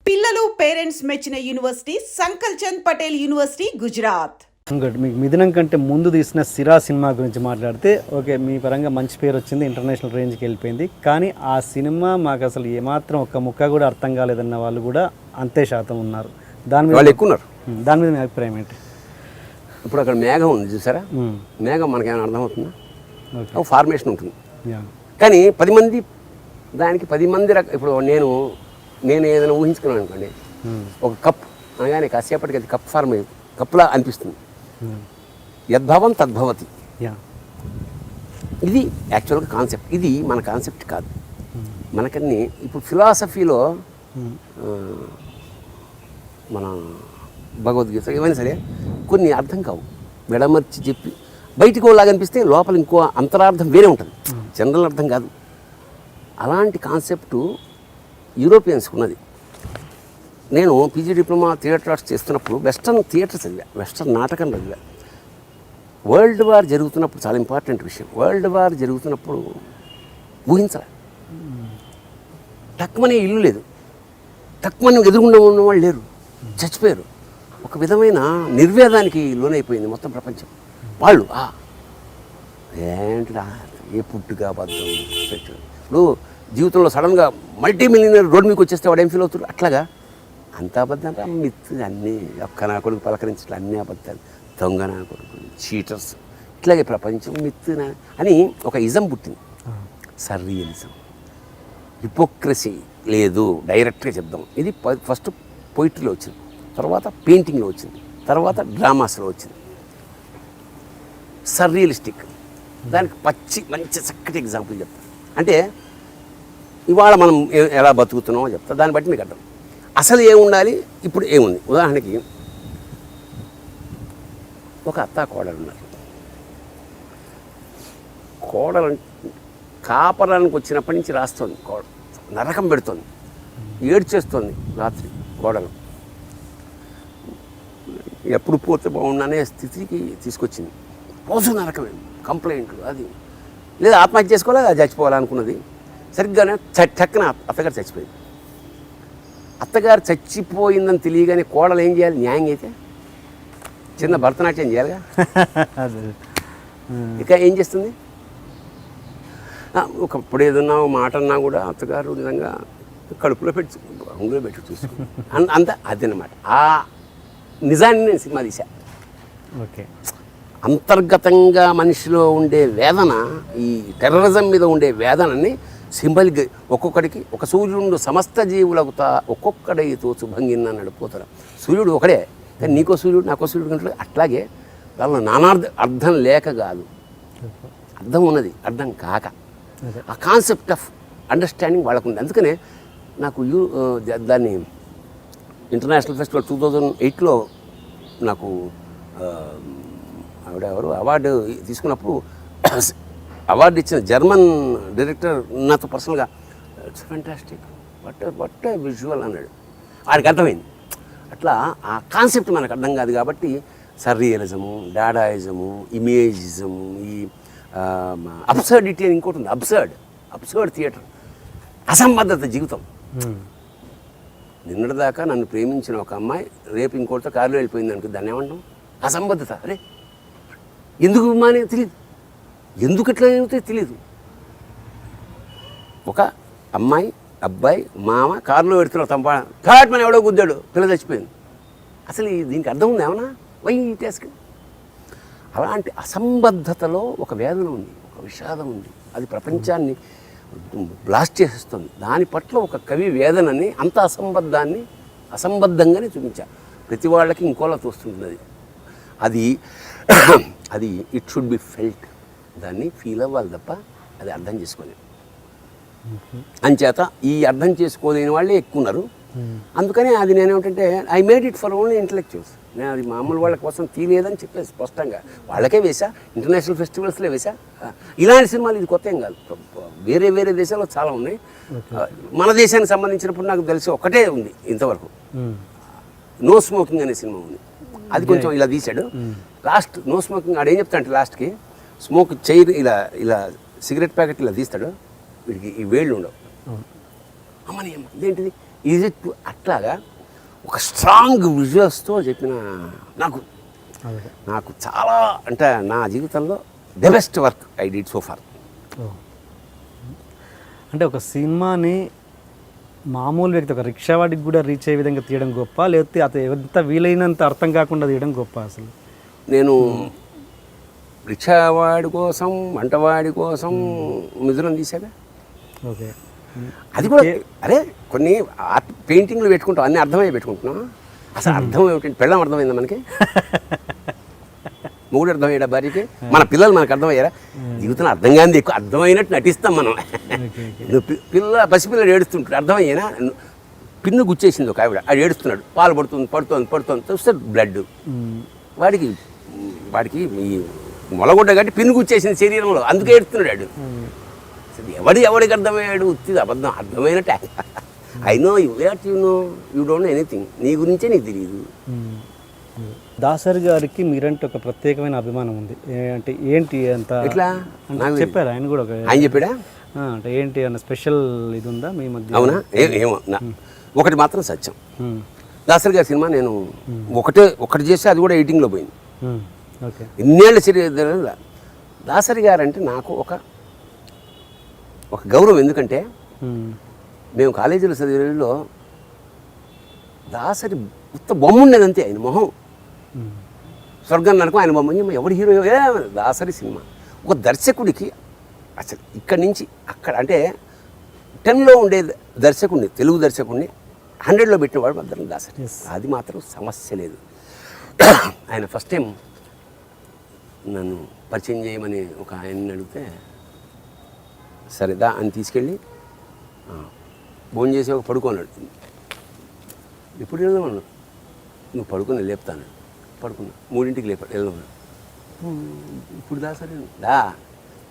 పిల్లలు పేరెంట్స్ మెచ్చిన university Sankalchand Patel university Gujarat. Good. మీకు మిథునం కంటే ముందు తీసిన సిరా సినిమా గురించి మాట్లాడితే ఓకే, మీ పరంగా మంచి పేరు వచ్చింది, ఇంటర్నేషనల్ రేంజ్కి వెళ్ళిపోయింది. కానీ ఆ సినిమా మాకు అసలు ఏమాత్రం ఒక్క ముక్క కూడా అర్థం కాలేదన్న వాళ్ళు కూడా అంతే శాతం ఉన్నారు. దాని మీద వాళ్ళు ఎక్కువ ఉన్నారు. దాని మీద మీ అభిప్రాయం ఏంటి? ఇప్పుడు అక్కడ మేఘం ఉంది చూసారా, మేఘం మనకేమైనా అర్థమవుతుందా? ఒక ఫార్మేషన్ ఉంటుంది, కానీ 10 మంది దానికి 10 మంది ఇప్పుడు నేను ఏదైనా ఊహించుకున్నాను అనుకోండి, ఒక కప్ అనగానే కాసేపటికి అది కప్ ఫార్మ్ కప్లా అనిపిస్తుంది. యద్భావం తద్భవతి. ఇది యాక్చువల్గా కాన్సెప్ట్. ఇది మన కాన్సెప్ట్ కాదు. మనకన్నీ ఇప్పుడు ఫిలాసఫీలో మన భగవద్గీత ఏమైనా సరే కొన్ని అర్థం కావు, విడమర్చి చెప్పి బయటికి వాళ్ళలాగా అనిపిస్తే లోపల ఇంకో అంతరార్థం వేరే ఉంటుంది, జనరల్ అర్థం కాదు. అలాంటి కాన్సెప్టు యూరోపియన్స్కి ఉన్నది. నేను పీజీ డిప్లొమా థియేటర్ ఆర్ట్స్ చేస్తున్నప్పుడు వెస్టర్న్ థియేటర్ చదివా, వెస్టర్న్ నాటకం చదివా. వరల్డ్ వార్ జరుగుతున్నప్పుడు చాలా ఇంపార్టెంట్ విషయం, వరల్డ్ వార్ జరుగుతున్నప్పుడు ఊహించాలి. తక్కువనే ఇల్లు లేదు, తక్కువని ఎదురుగుండా ఉన్నవాళ్ళు లేరు, చచ్చిపోయారు. ఒక విధమైన నిర్వేదానికి లోనైపోయింది మొత్తం ప్రపంచం. వాళ్ళు ఏంటిరా ఏ పుట్టుగా బద్దం పెట్టారు. ఇప్పుడు జీవితంలో సడన్గా మల్టీ మిలియనర్ రోడ్ మీకు వచ్చేస్తే వాడు ఏం ఫీల్ అవుతారు? అట్లాగా అంత అబద్ధం రా, మిత్తు అన్నీ ఒక్క నా కొడుకు పలకరించట్లు అన్నీ అబద్ధాలు, దొంగ నా కొడుకు, చీటర్స్, ఇట్లాగే ప్రపంచం మిత్తు అని ఒక ఇజం పుట్టింది, సర్రియలిజం. హిపోక్రసీ లేదు, డైరెక్ట్గా చెప్దాం. ఇది ఫస్ట్ పోయిటరీలో వచ్చింది, తర్వాత పెయింటింగ్లో వచ్చింది, తర్వాత డ్రామాస్లో వచ్చింది. సర్రియలిస్టిక్ దానికి మంచి చక్కటి ఎగ్జాంపుల్ చెప్తాను. అంటే ఇవాళ మనం ఎలా బతుకుతున్నామో చెప్తా, దాన్ని బట్టి మీకు అర్థం. అసలు ఏముండాలి, ఇప్పుడు ఏముంది. ఉదాహరణకి ఒక అత్త కోడలు ఉన్నారు. కోడలు కాపరానికి వచ్చినప్పటి నుంచి రాస్తుంది, నరకం పెడుతుంది, ఏడ్చేస్తుంది రాత్రి. కోడలు ఎప్పుడు పోతే బాగుండనే స్థితికి తీసుకొచ్చింది. రోజు నరకమే, కంప్లైంట్లు, అది లేదా ఆత్మహత్య చేసుకోవాలి, అది చచ్చిపోవాలనుకున్నది. సరిగ్గానే చక్కన అత్తగారు చచ్చిపోయింది. అత్తగారు చచ్చిపోయిందని తెలియగానే కోడలు ఏం చేయాలి? న్యాయం అయితే చిన్న భరతనాట్యం చేయాలిగా. ఇక ఏం చేస్తుంది? ఒకప్పుడు ఏదన్నా మాట అన్నా కూడా అత్తగారు నిజంగా కడుపులో పెట్టి అంగులో పెట్టి చూసుకుంది. అంత అదనమాట. ఆ నిజాన్ని నేను సినిమా తీశా. ఓకే, అంతర్గతంగా మనిషిలో ఉండే వేదన, ఈ టెర్రరిజం మీద ఉండే వేదనని సింబలిక్ ఒక్కొక్కడికి ఒక సూర్యుడు సమస్త జీవులకు ఒక్కొక్కడై తోచు భంగిన్న నడిపోతారు. సూర్యుడు ఒకడే, కానీ నీకో సూర్యుడు నాకో సూర్యుడు కంటే అట్లాగే దానిలో నానార్థ అర్థం లేక కాదు, అర్థం ఉన్నది, అర్థం కాక. ఆ కాన్సెప్ట్ ఆఫ్ అండర్స్టాండింగ్ వాళ్ళకు ఉంది. అందుకనే నాకు దాన్ని ఇంటర్నేషనల్ ఫెస్టివల్ 2008లో నాకు ఆవిడ ఎవరు అవార్డు తీసుకున్నప్పుడు అవార్డు ఇచ్చిన జర్మన్ డైరెక్టర్ నాతో పర్సనల్గా ఇట్స్ ఫ్యాంటాస్టిక్, వట్ విజువల్ అన్నాడు. వాడికి అర్థమైంది. అట్లా ఆ కాన్సెప్ట్ మనకు అర్థం కాదు కాబట్టి సర్రియలిజము, డాడాయిజము, ఇమేజిజము, ఈ అబ్సర్డిటీ అని ఇంకోటి ఉంది, అబ్సర్డ్ థియేటర్, అసంబద్ధత జీవితం. నిన్నటిదాకా నన్ను ప్రేమించిన ఒక అమ్మాయి రేపు ఇంకోటితో కారులో వెళ్ళిపోయింది అనుకో, దాన్ని ఏమంటాం? అసంబద్ధత. అరే ఎందుకు మానే తెలియదు, ఎందుకు ఎట్లా అవుతాయో తెలియదు. ఒక అమ్మాయి అబ్బాయి మామ కారులో పెడుతున్నారు, తప్ప థర్డ్ మన ఎవడో గుద్దాడు, పిల్ల చచ్చిపోయింది. అసలు దీనికి అర్థం ఉంది ఏమన్నా? వై టేస్క్. అలాంటి అసంబద్ధతలో ఒక వేదన ఉంది, ఒక విషాదం ఉంది, అది ప్రపంచాన్ని బ్లాస్ట్ చేసేస్తుంది. దాని పట్ల ఒక కవి వేదనని అంత అసంబద్ధంగానే చూపించా. ప్రతి వాళ్ళకి ఇంకోలా తోస్తుంటుంది అది. అది ఇట్ షుడ్ బి ఫెల్ట్, దాన్ని ఫీల్ అవ్వాలి తప్ప అది అర్థం చేసుకోలేదు. అంచేత ఈ అర్థం చేసుకోలేని వాళ్ళే ఎక్కువ ఉన్నారు. అందుకని అది నేనేమిటంటే I made it for only intellectuals. నేను అది మామూలు వాళ్ళ కోసం తీయలేదని చెప్పేసి స్పష్టంగా వాళ్ళకే వేసా, ఇంటర్నేషనల్ ఫెస్టివల్స్లో వేసా. ఇలాంటి సినిమాలు ఇది కొత్త ఏం కాదు, వేరే వేరే దేశాల్లో చాలా ఉన్నాయి. మన దేశానికి సంబంధించినప్పుడు నాకు తెలిసి ఒకటే ఉంది ఇంతవరకు, నో స్మోకింగ్ అనే సినిమా ఉంది. అది కొంచెం ఇలా తీశాడు. లాస్ట్ నో స్మోకింగ్ ఆడేం చెప్తాడంటే లాస్ట్కి స్మోక్ చైర్ ఇలా సిగరెట్ ప్యాకెట్ ఇలా తీస్తాడు, వీడికి ఈ వేళ్ళు ఉండవు. అమ్మని అమ్మ ఇదేంటిది ఈజ్ ఇట్ అట్లాగా ఒక స్ట్రాంగ్ విజువల్స్తో చెప్పిన నాకు చాలా అంటే నా జీవితంలో the best work I did so far. అంటే ఒక సినిమాని మామూలు వ్యక్తి ఒక రిక్షావాడికి కూడా రీచ్ అయ్యే విధంగా తీయడం గొప్ప, లేకపోతే అతను ఎంత వీలైనంత అర్థం కాకుండా తీయడం గొప్ప? అసలు నేను రిక్షావాడి కోసం, వంటవాడి కోసం మిథునం తీసాగా. ఓకే, అది కూడా అరే కొన్ని ఆర్ట్ పెయింటింగ్లు పెట్టుకుంటాం, అన్నీ అర్థమయ్యే పెట్టుకుంటున్నాం. అసలు అర్థం ఏమిటంటే పెళ్ళం అర్థమైందా మనకి? మూడు అర్థమయ్యాడా భార్యకి? మన పిల్లలు మనకు అర్థమయ్యారా? జీవితంలో అర్థం కాని ఎక్కువ అర్థమైనట్టు నటిస్తాం మనం. పసిపిల్లలు ఏడుస్తుంటాడు, అర్థమయ్యేనా? పిన్ను గుచ్చేసింది ఒక ఆవిడ, అది ఏడుస్తున్నాడు, పాలు పడుతుంది చూస్తే బ్లడ్. వాడికి ఈ మొలగొడ్డ కాబట్టి పిన్ను గుచ్చేసింది శరీరంలో, అందుకే ఏడుస్తున్నాడు. ఎవడికి అర్థమయ్యాడు? ఉత్తిది అబద్ధం, అర్థమైనట్టే. I know you what you know, you don't know anything. నీ గురించే నీకు తెలియదు. దాసరి గారికి మీరంటే ఒక ప్రత్యేకమైన అభిమానం ఉంది. అంటే ఏంటి అంత ఎట్లా చెప్పారు ఆయన కూడా? ఆయన చెప్పాడా? అంటే ఏంటి అన్న స్పెషల్ ఇది ఉందా మీ మధ్య? అవునా? ఏమో ఒకటి మాత్రం సత్యం, దాసరి గారి సినిమా నేను ఒకటి చేస్తే అది కూడా ఎడిటింగ్లో పోయింది. ఓకే, ఇన్నేళ్ళ చరిత్ర. దాసరి గారు అంటే నాకు ఒక గౌరవం. ఎందుకంటే మేము కాలేజీలో చదివేలో దాసరి ఉత్త బొమ్మ ఉండేది అంతే, ఆయన మొహం. స్వర్గం నరకం ఆయన బొమ్మ. ఎవడు హీరో? దాసరి సినిమా ఒక దర్శకుడికి అసలు ఇక్కడి నుంచి అక్కడ అంటే 10లో ఉండే దర్శకుడిని, తెలుగు దర్శకుడిని 100లో పెట్టినవాడు మాత్రం దాసరి. అది మాత్రం సమస్య లేదు. ఆయన ఫస్ట్ టైం నన్ను పరిచయం చేయమని ఒక ఆయన్ని అడిగితే సరేదా అని తీసుకెళ్ళి భోజనం చేసి ఒక పడుకోన్నాడు. ఎప్పుడు వెళ్దామన్నా? నువ్వు పడుకుని లేపుతాను. పడుకున్నా, 3ంటికి వెళ్దామన్నా. ఇప్పుడు సరే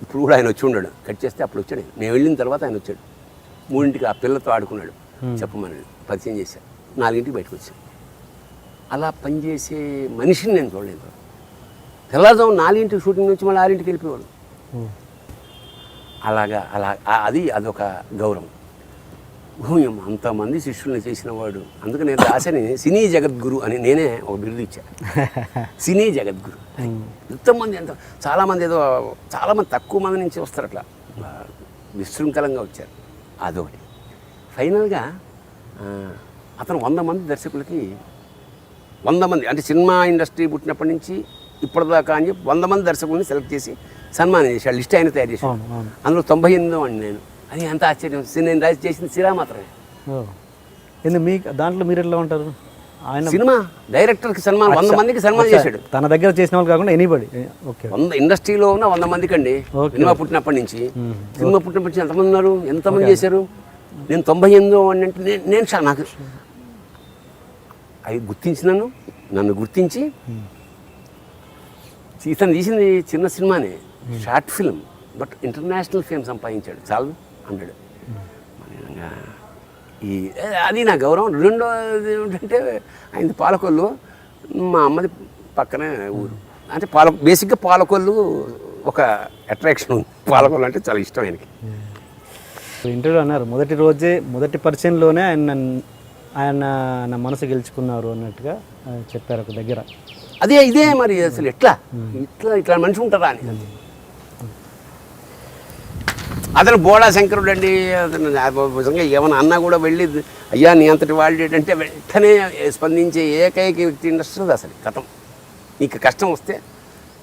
ఇప్పుడు కూడా ఆయన వచ్చి ఉన్నాడు. కట్ చేస్తే అప్పుడు వచ్చాడు. నేను వెళ్ళిన తర్వాత ఆయన వచ్చాడు. 3ంటికి ఆ పిల్లతో ఆడుకున్నాడు, చెప్పమని పరిచయం చేశాను. 4ంటికి బయటకు వచ్చాను. అలా పనిచేసే మనిషిని నేను చూడలేదు. తెల్లవారుజాము 4ంటికి షూటింగ్ నుంచి మళ్ళీ 6ంటికి వెళ్ళిపోయాడు. అదొక గౌరవం. అంతమంది శిష్యుల్ని చేసిన వాడు. అందుకే నేను దాసని సినీ జగద్గురు అని నేనే ఒక బిరుదు ఇచ్చాను. సినీ జగద్గురు. ఎంతమంది చాలామంది తక్కువ మంది నుంచి వస్తారు, అట్లా విశృంఖలంగా వచ్చారు. అదొకటి. ఫైనల్గా అతను 100 మంది దర్శకులకి 100 మంది అంటే సినిమా ఇండస్ట్రీ పుట్టినప్పటి నుంచి ఇప్పటిదాకా అని చెప్పి 100 మంది దర్శకుల్ని సెలెక్ట్ చేసి సన్మానం చేశాడు. లిస్ట్ ఆయన తయారు చేశాడు. అందులో 98 అండి నేను. అది ఎంత ఆశ్చర్యం. నేను రాసి చేసింది సిరా మాత్రమే. మీకు దాంట్లో మీరు ఎట్లా ఉంటారు? ఆయన సినిమా డైరెక్టర్కి సన్మానం 100 మందికి సన్మానం చేశాడు. తన దగ్గర చేసిన వాళ్ళు కాకుండా ఎనీబడి. ఓకే, 100 ఇండస్ట్రీలో ఉన్న 100 మందికి అండి. సినిమా పుట్టినప్పటి నుంచి ఎంతమంది ఉన్నారు, ఎంతమంది చేశారు? నేను 98 అని అంటే నేను నాకు అవి నన్ను గుర్తించి ఇతను తీసింది చిన్న సినిమానే, short film, but international fame సంపాదించాడు. చాలు 100. అది నా గౌరవం. రెండోది ఏమిటంటే ఆయనది పాలకొల్లు, మా అమ్మది పక్కనే ఊరు. అంటే బేసిక్గా పాలకొల్లు ఒక అట్రాక్షన్ ఉంది. పాలకొల్లు అంటే చాలా ఇష్టం ఆయనకి. ఇంటర్వ్యూ అన్నారు మొదటి పరిచయంలోనే ఆయన నా మనసు గెలుచుకున్నారు అన్నట్టుగా చెప్పారు ఒక దగ్గర. ఇదే మరి అసలు ఇట్లా మనిషి ఉంటారా అని. అతను బోడా శంకరుడు అండి. అతను నిజంగా ఏమైనా అన్నా కూడా వెళ్ళి అయ్యా నీ అంతటి వాళ్ళు ఏంటంటే వెంటనే స్పందించే ఏకైక వ్యక్తి ఇండస్ట్రీ అసలు కథం. నీకు కష్టం వస్తే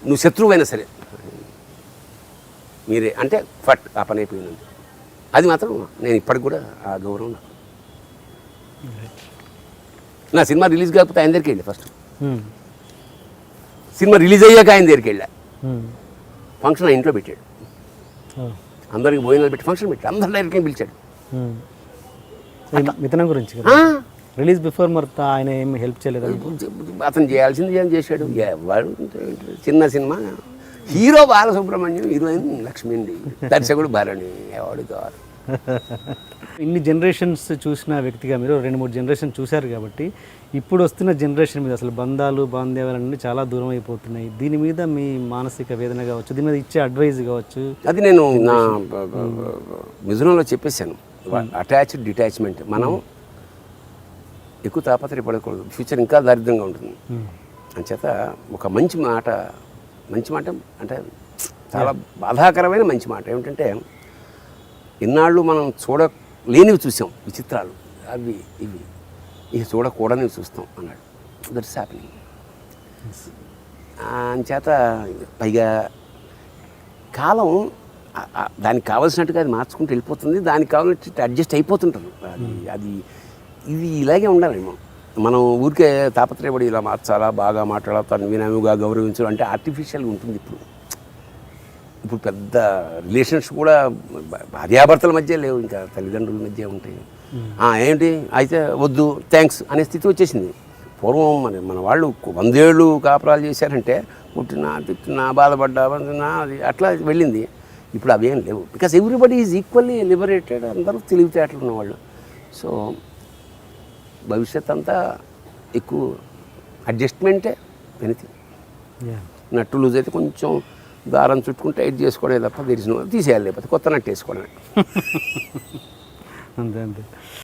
నువ్వు శత్రువైనా సరే మీరే అంటే ఫట్ ఆ పని అయిపోయింది. అది మాత్రం నేను ఇప్పటికి కూడా ఆ గౌరవం నాకు. నా సినిమా రిలీజ్ కాకపోతే ఆయన దగ్గరికి వెళ్ళి ఫస్ట్ సినిమా రిలీజ్ అయ్యాక ఆయన దగ్గరికి వెళ్ళా. ఫంక్షన్ ఇంట్లో పెట్టాడు, అందరికి భోజనాలు పెట్టి ఫంక్షన్ పెట్టి అందరి డైరెక్ట్గా పిలిచాడు. మిథునం గురించి రిలీజ్ బిఫోర్ మరి ఆయన ఏమి హెల్ప్ చేయలేదు? అతను చేయాల్సింది ఏం చేశాడు. ఎవరు చిన్న cinema, hero Balasubrahmanyam, heroine Lakshmi అండి, దర్శకుడు భరణి, ఎవడు కావాలి. ఇన్ని జనరేషన్స్ చూసిన వ్యక్తిగా మీరు 2-3 జనరేషన్ చూశారు కాబట్టి ఇప్పుడు వస్తున్న జనరేషన్ మీద అసలు బంధాలు బాంధవ్యాలన్నీ చాలా దూరం అయిపోతున్నాయి. దీని మీద మీ మానసిక వేదన కావచ్చు, దీని మీద ఇచ్చే అడ్వైజ్ కావచ్చు. అది నేను నా మిథునంలో చెప్పేశాను. Attached detachment. మనం ఎక్కువ తాపత్రయపడకూడదు, ఫ్యూచర్ ఇంకా దారిద్రంగా ఉంటుంది. అంచేత ఒక మంచి మాట అంటే చాలా బాధాకరమైన మంచి మాట ఏమిటంటే, ఇన్నాళ్ళు మనం చూడలేనివి చూసాం విచిత్రాలు, అవి ఇవి ఇక చూడకూడనివి చూస్తాం అన్నాడు. That's happening. అంచేత పైగా కాలం దానికి కావాల్సినట్టుగా అది మార్చుకుంటూ వెళ్ళిపోతుంది, దానికి కావాల్సినట్టు అడ్జస్ట్ అయిపోతుంటారు. అది ఇది ఇలాగే ఉండాలేమో. మనం ఊరికే తాపత్రయపడి ఇలా మార్చాలా, బాగా మాట్లాడాలి, వినముగా గౌరవించాలి అంటే ఆర్టిఫిషియల్గా ఉంటుంది. ఇప్పుడు పెద్ద రిలేషన్స్ కూడా భార్యాభర్తల మధ్య లేవు, ఇంకా తల్లిదండ్రుల మధ్య ఉంటాయి. ఏంటి అయితే వద్దు థ్యాంక్స్ అనే స్థితి వచ్చేసింది. పూర్వం మన వాళ్ళు 100 ఏళ్ళు కాపురాలు చేశారంటే పుట్టినా తిట్టినా బాధపడ్డా అది అట్లా వెళ్ళింది. ఇప్పుడు అవేం లేవు. Because everybody is equally liberated, అందరూ తెలివితేటలు ఉన్నవాళ్ళు. సో భవిష్యత్ అంతా ఎక్కువ అడ్జస్ట్మెంటే ఎనీథింగ్. నట్టు లూజ్ అయితే కొంచెం దారం చుట్టుకుంటే టైట్ చేసుకోవడమే తప్ప తీసేయాలి, లేకపోతే కొత్త నట్టు వేసుకోవడమే. అంతే.